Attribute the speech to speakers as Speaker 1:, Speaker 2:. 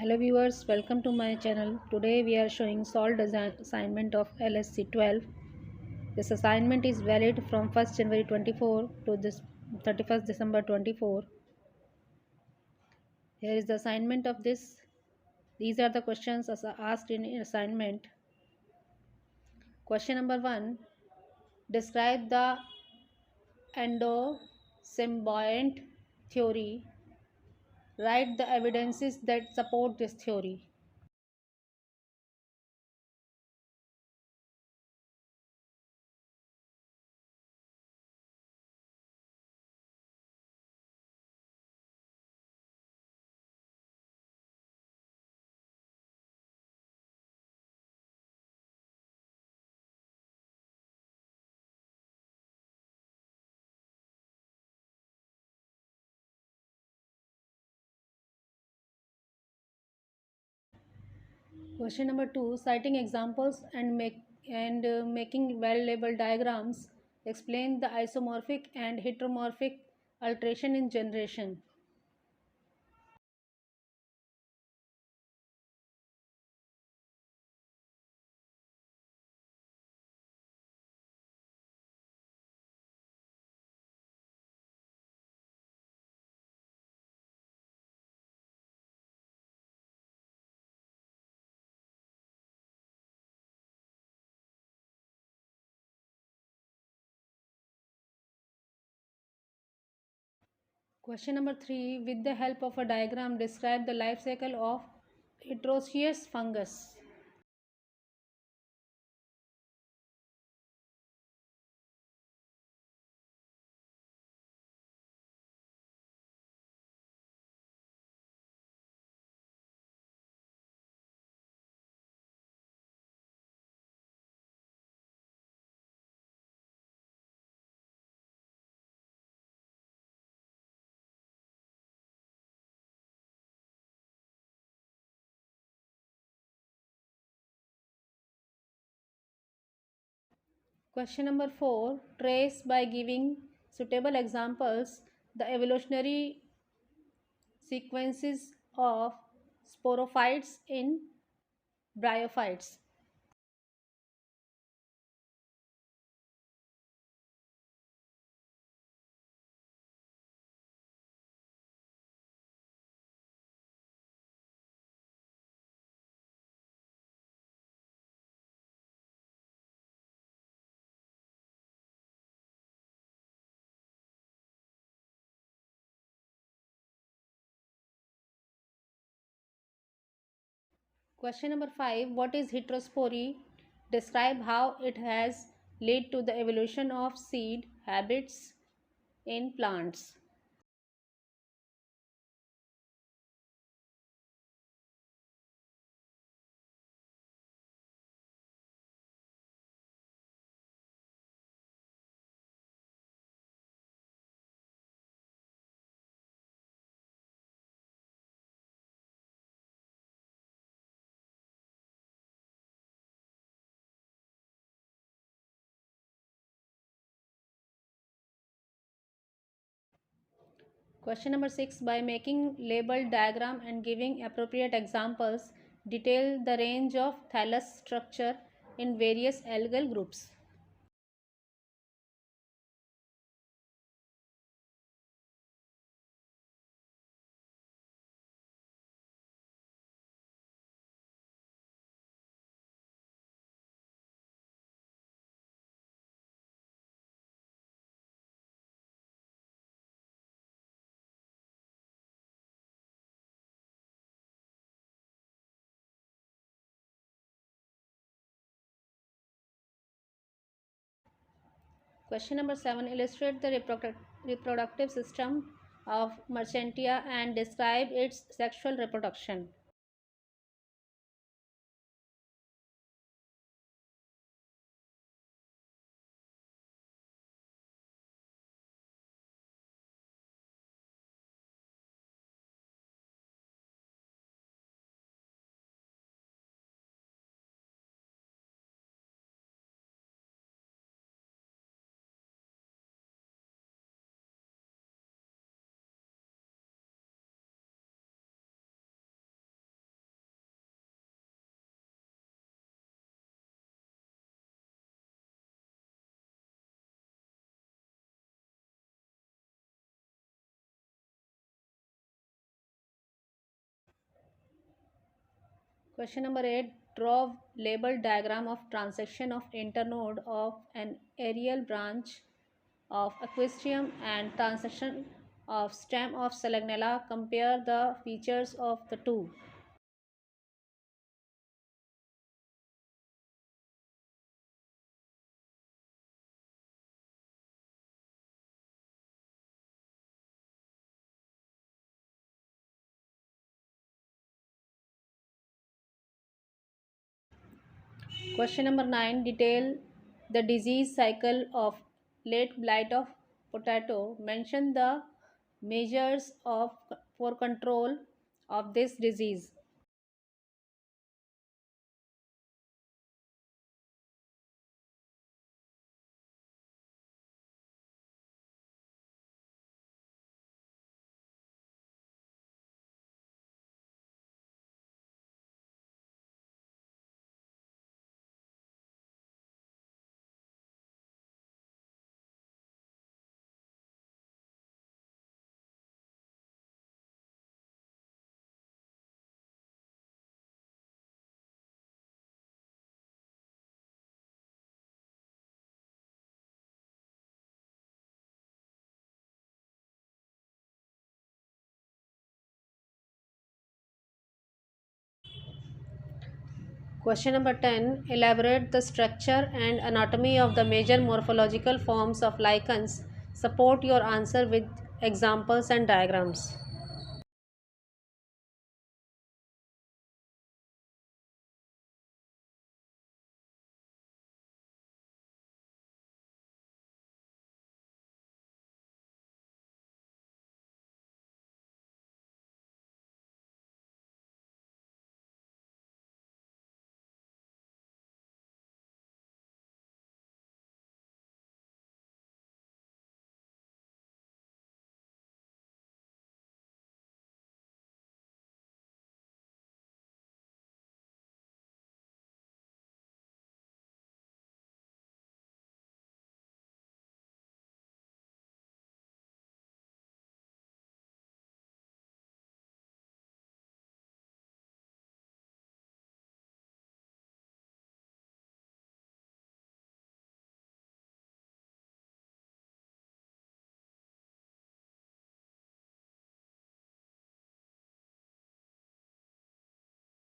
Speaker 1: Hello viewers, welcome to my channel. Today we are showing solved design assignment of LSC 12. This assignment is valid from 1st January 24 to this 31st December 24. Here is the assignment of this. These are the questions asked in assignment. Question number 1. Describe the endo-symbiont theory. Write the evidences that support this theory. Question number 2. Citing examples and making well-labeled diagrams, explain the isomorphic and heteromorphic alteration in generation. Question number 3. With the help of a diagram, describe the life cycle of heteroecious fungus. Question number 4. Trace by giving suitable examples the evolutionary sequences of sporophytes in bryophytes. Question number 5. What is heterospory? Describe how it has led to the evolution of seed habits in plants. Question number 6. By making labeled diagram and giving appropriate examples, detail the range of thallus structure in various algal groups. Question number 7. Illustrate the reproductive system of Merchantia and describe its sexual reproduction. Question number 8. Draw label diagram of transection of internode of an aerial branch of equestrium and transection of stem of Selagnella. Compare the features of the two. Question number 9. Detail the disease cycle of late blight of potato. Mention the measures for control of this disease. Question number 10. Elaborate the structure and anatomy of the major morphological forms of lichens. Support your answer with examples and diagrams.